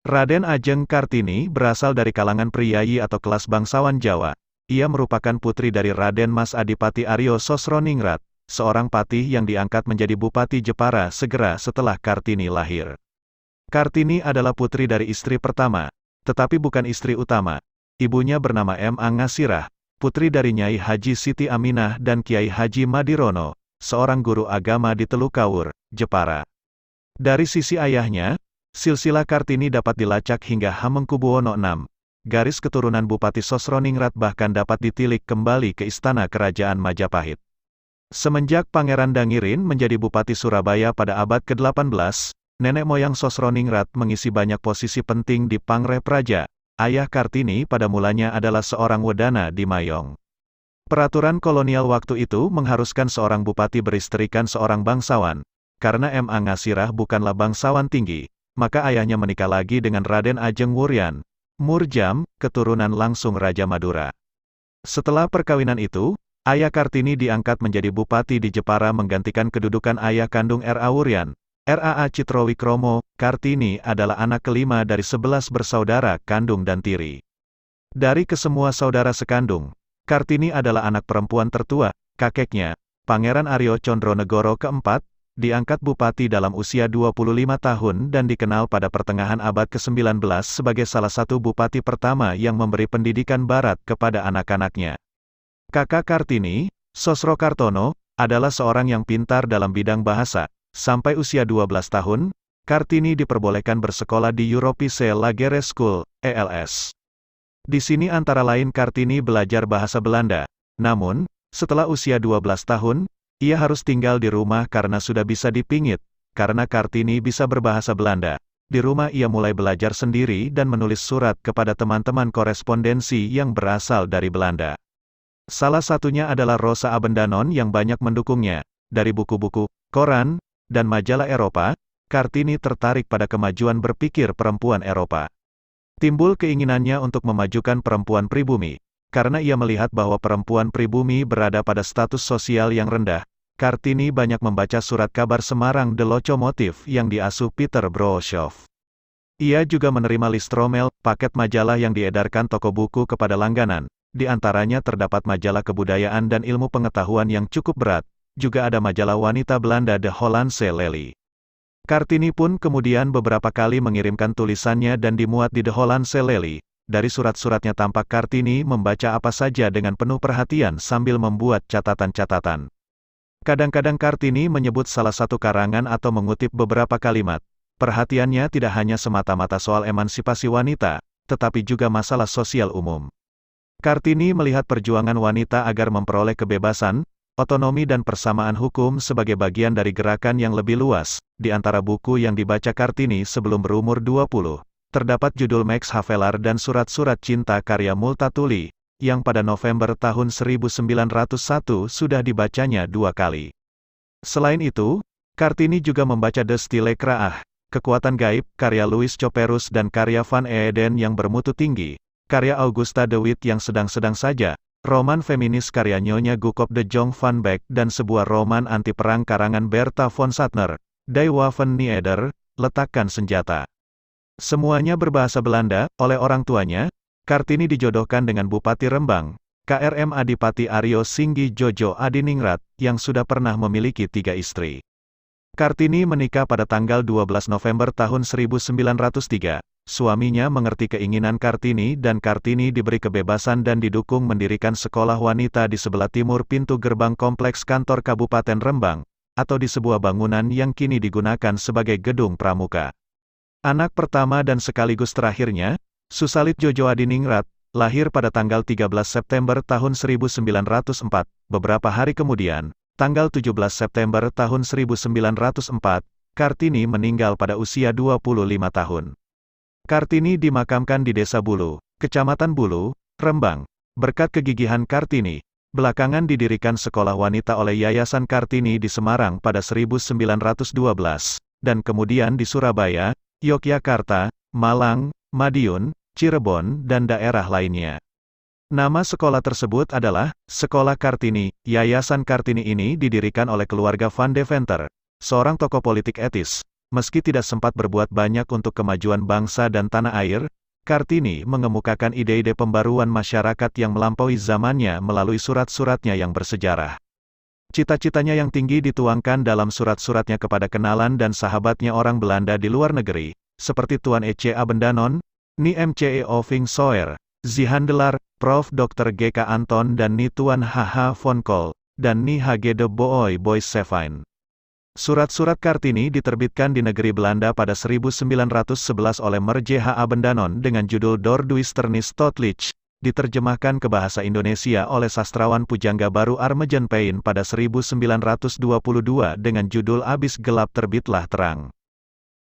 Raden Ajeng Kartini berasal dari kalangan priyayi atau kelas bangsawan Jawa. Ia merupakan putri dari Raden Mas Adipati Aryo Sosroningrat, seorang patih yang diangkat menjadi Bupati Jepara segera setelah Kartini lahir. Kartini adalah putri dari istri pertama, tetapi bukan istri utama. Ibunya bernama M. Angasirah, putri dari Nyai Haji Siti Aminah dan Kiai Haji Madirono, seorang guru agama di Telukawur, Jepara. Dari sisi ayahnya, silsilah Kartini dapat dilacak hingga Hamengkubuwono VI. Garis keturunan Bupati Sosroningrat bahkan dapat ditilik kembali ke istana kerajaan Majapahit. Semenjak Pangeran Dangirin menjadi Bupati Surabaya pada abad ke-18, nenek moyang Sosroningrat mengisi banyak posisi penting di Pangreh Praja. Ayah Kartini pada mulanya adalah seorang wedana di Mayong. Peraturan kolonial waktu itu mengharuskan seorang bupati beristrikan seorang bangsawan. Karena M. Angasirah bukanlah bangsawan tinggi, maka ayahnya menikah lagi dengan Raden Ajeng Wuryan, Murjam, keturunan langsung Raja Madura. Setelah perkawinan itu, ayah Kartini diangkat menjadi bupati di Jepara menggantikan kedudukan ayah kandung R.A. Wuryan. R.A. Citrowikromo. Kartini adalah anak kelima dari 11 bersaudara kandung dan tiri. Dari kesemua saudara sekandung, Kartini adalah anak perempuan tertua. Kakeknya, Pangeran Aryo Condronegoro keempat, diangkat bupati dalam usia 25 tahun dan dikenal pada pertengahan abad ke-19 sebagai salah satu bupati pertama yang memberi pendidikan barat kepada anak-anaknya. Kakak Kartini, Sosrokartono, adalah seorang yang pintar dalam bidang bahasa. Sampai usia 12 tahun, Kartini diperbolehkan bersekolah di Europese Lagere School, ELS. Di sini antara lain Kartini belajar bahasa Belanda. Namun, setelah usia 12 tahun, ia harus tinggal di rumah karena sudah bisa dipingit. Karena Kartini bisa berbahasa Belanda, di rumah ia mulai belajar sendiri dan menulis surat kepada teman-teman korespondensi yang berasal dari Belanda. Salah satunya adalah Rosa Abendanon yang banyak mendukungnya. Dari buku-buku, koran, dan majalah Eropa, Kartini tertarik pada kemajuan berpikir perempuan Eropa. Timbul keinginannya untuk memajukan perempuan pribumi. Karena ia melihat bahwa perempuan pribumi berada pada status sosial yang rendah, Kartini banyak membaca surat kabar Semarang The Locomotive yang diasuh Peter Broshoff. Ia juga menerima listromel, paket majalah yang diedarkan toko buku kepada langganan. Di antaranya terdapat majalah kebudayaan dan ilmu pengetahuan yang cukup berat. Juga ada majalah wanita Belanda The Hollandse Lelie. Kartini pun kemudian beberapa kali mengirimkan tulisannya dan dimuat di The Hollandse Lelie. Dari surat-suratnya tampak Kartini membaca apa saja dengan penuh perhatian sambil membuat catatan-catatan. Kadang-kadang Kartini menyebut salah satu karangan atau mengutip beberapa kalimat. Perhatiannya tidak hanya semata-mata soal emansipasi wanita, tetapi juga masalah sosial umum. Kartini melihat perjuangan wanita agar memperoleh kebebasan, otonomi dan persamaan hukum sebagai bagian dari gerakan yang lebih luas. Di antara buku yang dibaca Kartini sebelum berumur 20, terdapat judul Max Havelaar dan Surat-Surat Cinta karya Multatuli, yang pada November tahun 1901 sudah dibacanya 2 kali. Selain itu, Kartini juga membaca De Stille Kraag, Kekuatan Gaib, karya Louis Couperus dan karya Van Eeden yang bermutu tinggi, karya Augusta de Wit yang sedang-sedang saja, roman feminis karya Nyonya Gukop de Jong van Beek dan sebuah roman anti-perang karangan Bertha von Suttner, Die Waffen Nieder, Letakkan Senjata. Semuanya berbahasa Belanda. Oleh orang tuanya, Kartini dijodohkan dengan Bupati Rembang, KRM Adipati Aryo Singgi Jojo Adiningrat, yang sudah pernah memiliki 3 istri. Kartini menikah pada tanggal 12 November tahun 1903. Suaminya mengerti keinginan Kartini dan Kartini diberi kebebasan dan didukung mendirikan sekolah wanita di sebelah timur pintu gerbang kompleks kantor Kabupaten Rembang, atau di sebuah bangunan yang kini digunakan sebagai gedung pramuka. Anak pertama dan sekaligus terakhirnya, Susalit Jojo Adiningrat, lahir pada tanggal 13 September tahun 1904. Beberapa hari kemudian, tanggal 17 September tahun 1904, Kartini meninggal pada usia 25 tahun. Kartini dimakamkan di Desa Bulu, Kecamatan Bulu, Rembang. Berkat kegigihan Kartini, belakangan didirikan sekolah wanita oleh Yayasan Kartini di Semarang pada 1912, dan kemudian di Surabaya, Yogyakarta, Malang, Madiun, Cirebon dan daerah lainnya. Nama sekolah tersebut adalah Sekolah Kartini. Yayasan Kartini ini didirikan oleh keluarga Van Deventer, seorang tokoh politik etis, Meski tidak sempat berbuat banyak untuk kemajuan bangsa dan tanah air, Kartini mengemukakan ide-ide pembaruan masyarakat yang melampaui zamannya melalui surat-suratnya yang bersejarah. Cita-citanya yang tinggi dituangkan dalam surat-suratnya kepada kenalan dan sahabatnya orang Belanda di luar negeri, seperti Tuan E.C. Abendanon, Ni M.C.E. Oving Soer, Zihandelar, Prof. Dr. G.K. Anton dan Ni Tuan H.H. von Kohl, dan Ni H.G. de Boy Boissevijn. Surat-surat Kartini diterbitkan di negeri Belanda pada 1911 oleh Merje H. Abendanon dengan judul Door Duisternis tot Licht, diterjemahkan ke bahasa Indonesia oleh sastrawan pujangga baru Armejen Pain pada 1922 dengan judul Abis Gelap Terbitlah Terang.